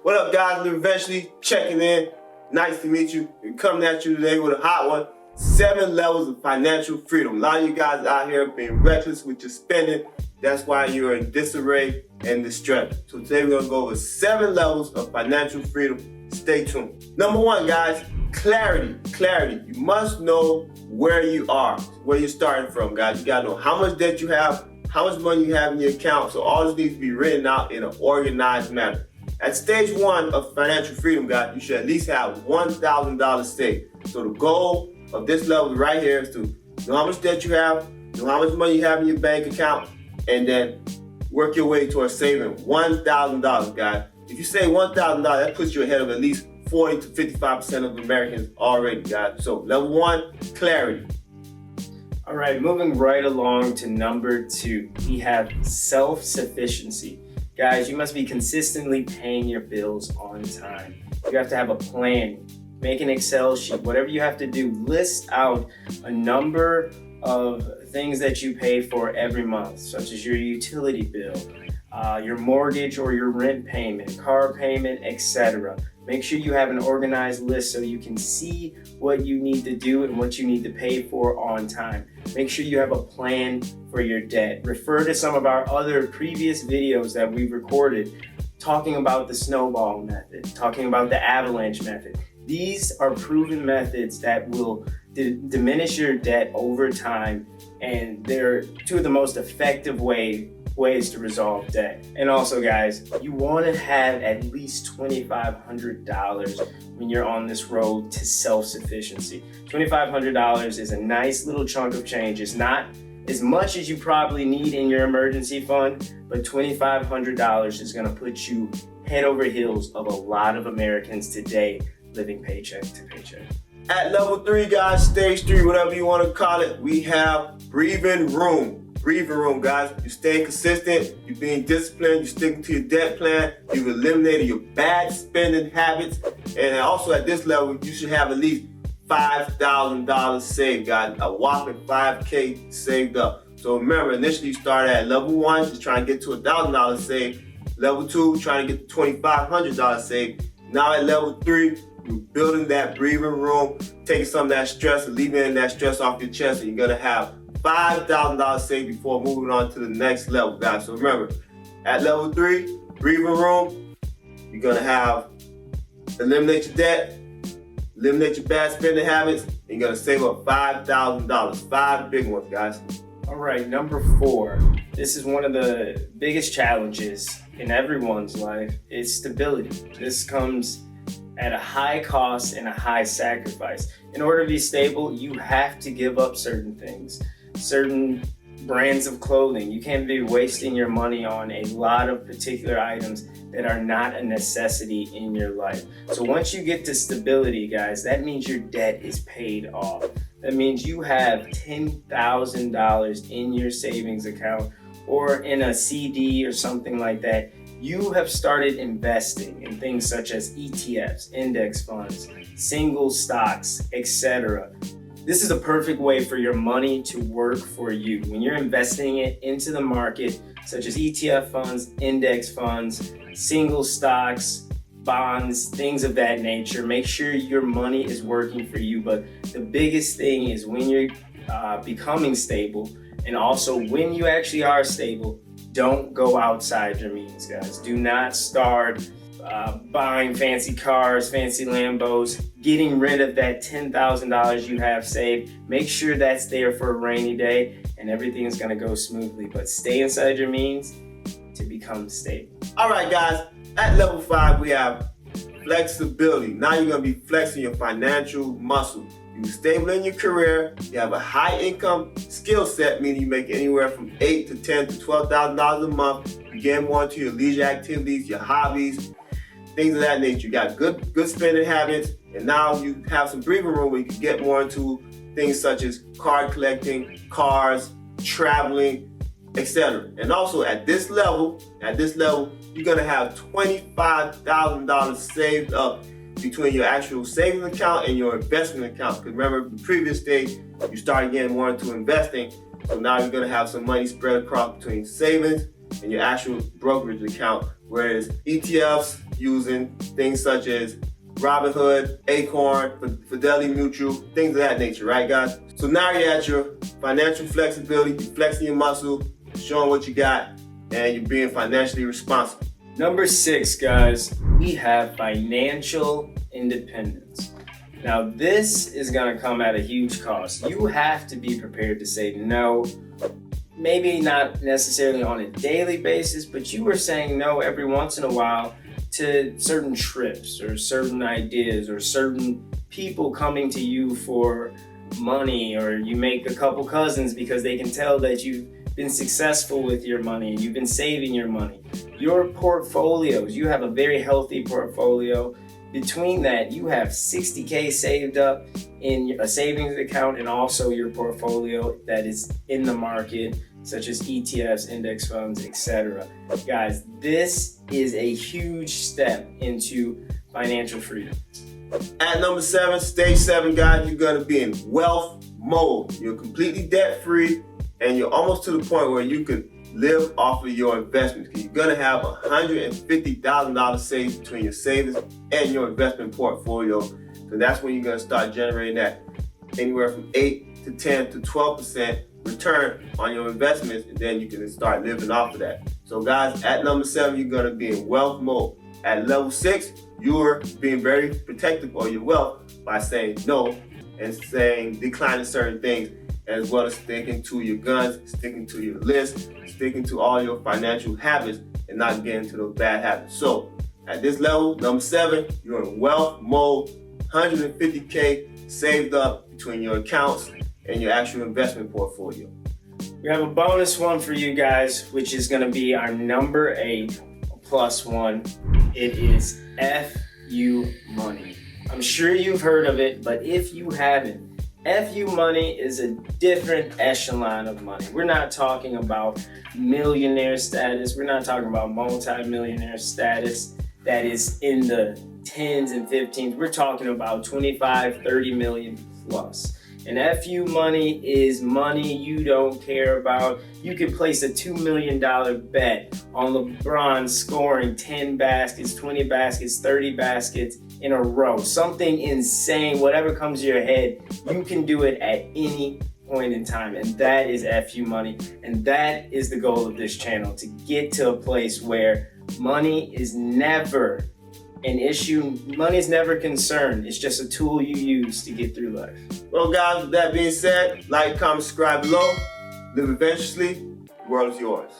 What up, guys? We're eventually checking in. Nice to meet you. We're coming at you today with a hot one. 7 levels of financial freedom. A lot of you guys out here being reckless with your spending. That's why you're in disarray and distress. So today we're gonna go over 7 levels of financial freedom. Stay tuned. Number 1, guys, clarity. Clarity. You must know where you are, where you're starting from, guys. You gotta know how much debt you have, how much money you have in your account. So all this needs to be written out in an organized manner. At stage 1 of financial freedom, guys, you should at least have $1,000 saved. So the goal of this level right here is to know how much debt you have, know how much money you have in your bank account, and then work your way towards saving $1,000, guys. If you save $1,000, that puts you ahead of at least 40 to 55% of Americans already, guys. So level 1, clarity. All right, moving right along to number 2, we have self-sufficiency. Guys, you must be consistently paying your bills on time. You have to have a plan. Make an Excel sheet, whatever you have to do. List out a number of things that you pay for every month, such as your utility bill, your mortgage or your rent payment, car payment, etc. Make sure you have an organized list so you can see what you need to do and what you need to pay for on time. Make sure you have a plan for your debt. Refer to some of our other previous videos that we've recorded talking about the snowball method, talking about the avalanche method. These are proven methods that will diminish your debt over time, and they're 2 of the most effective ways to resolve debt. And also, guys, you want to have at least $2,500 when you're on this road to self-sufficiency. $2,500 is a nice little chunk of change. It's not as much as you probably need in your emergency fund, but $2,500 is going to put you head over heels of a lot of Americans today living paycheck to paycheck. At level 3, guys, stage 3, whatever you want to call it, we have breathing room. Breathing room, guys. You're staying consistent, you're being disciplined, you're sticking to your debt plan, you've eliminated your bad spending habits, and also at this level, you should have at least $5,000 saved, guys. A whopping $5K saved up. So remember, initially you started at level 1, just trying to get to $1,000 saved. Level 2, trying to get to $2,500 saved. Now at level 3, you're building that breathing room, taking some of that stress, alleviating that stress off your chest, and you're gonna have $5,000 saved before moving on to the next level, guys. So remember, at level 3, breathing room, you're gonna have eliminate your debt, eliminate your bad spending habits, and you're gonna save up $5,000. 5 big ones, guys. All right, number 4. This is one of the biggest challenges in everyone's life. It's stability. This comes at a high cost and a high sacrifice. In order to be stable, you have to give up certain things, certain brands of clothing. You can't be wasting your money on a lot of particular items that are not a necessity in your life. So once you get to stability, guys, that means your debt is paid off. That means you have $10,000 in your savings account or in a CD or something like that. You have started investing in things such as ETFs, index funds, single stocks, etc. This is a perfect way for your money to work for you. When you're investing it into the market, such as ETF funds, index funds, single stocks, bonds, things of that nature, make sure your money is working for you. But the biggest thing is when you're becoming stable, and also when you actually are stable, don't go outside your means, guys. Do not start buying fancy cars, fancy Lambos, getting rid of that $10,000 you have saved. Make sure that's there for a rainy day and everything is gonna go smoothly, but stay inside your means to become stable. All right, guys, at level 5, we have flexibility. Now you're gonna be flexing your financial muscle. You're stable in your career, you have a high income skill set, meaning you make anywhere from $8,000 to $10,000 to $12,000 a month. You get more into your leisure activities, your hobbies, things of that nature. You got good spending habits, and now you have some breathing room where you can get more into things such as card collecting, cars, traveling, etc. And also at this level, you're gonna have $25,000 saved up between your actual savings account and your investment account. Because remember, the previous stage, you started getting more into investing. So now you're gonna have some money spread across between savings and your actual brokerage account. Whereas ETFs, using things such as Robinhood, Acorn, Fidelity Mutual, things of that nature, right, guys? So now you're at your financial flexibility, you're flexing your muscle, showing what you got, and you're being financially responsible. Number 6, guys, we have financial independence. Now, this is going to come at a huge cost. You have to be prepared to say no, maybe not necessarily on a daily basis, but you are saying no every once in a while to certain trips or certain ideas or certain people coming to you for money, or you make a couple cousins because they can tell that you've been successful with your money and you've been saving your money. Your portfolios, you have a very healthy portfolio. Between that, you have $60K saved up in a savings account and also your portfolio that is in the market, such as ETFs, index funds, etc. Guys, this is a huge step into financial freedom. At number 7, stage 7, guys, you're gonna be in wealth mode. You're completely debt-free, and you're almost to the point where you could live off of your investments. You're gonna have $150,000 saved between your savings and your investment portfolio. So that's when you're gonna start generating that anywhere from 8 to 10 to 12% return on your investments, and then you can start living off of that. So guys, at number 7, you're gonna be in wealth mode. At level 6, you're being very protective of your wealth by saying no and saying declining certain things, as well as sticking to your guns, sticking to your list, sticking to all your financial habits, and not getting into those bad habits. So at this level, number 7, you're in wealth mode, 150K saved up between your accounts and your actual investment portfolio. We have a bonus one for you guys, which is gonna be our number 8 plus one. It is FU money. I'm sure you've heard of it, but if you haven't, FU money is a different echelon of money. We're not talking about millionaire status. We're not talking about multi-millionaire status that is in the 10s and 15s. We're talking about 25, 30 million plus. And FU money is money you don't care about. You could place a $2 million bet on LeBron scoring 10 baskets, 20 baskets, 30 baskets in a row. Something insane, whatever comes to your head, you can do it at any point in time. And that is FU money. And that is the goal of this channel, to get to a place where money is never an issue. Money is never a concern. It's just a tool you use to get through life. Well, guys, with that being said, like, comment, subscribe below. Live adventurously. The world is yours.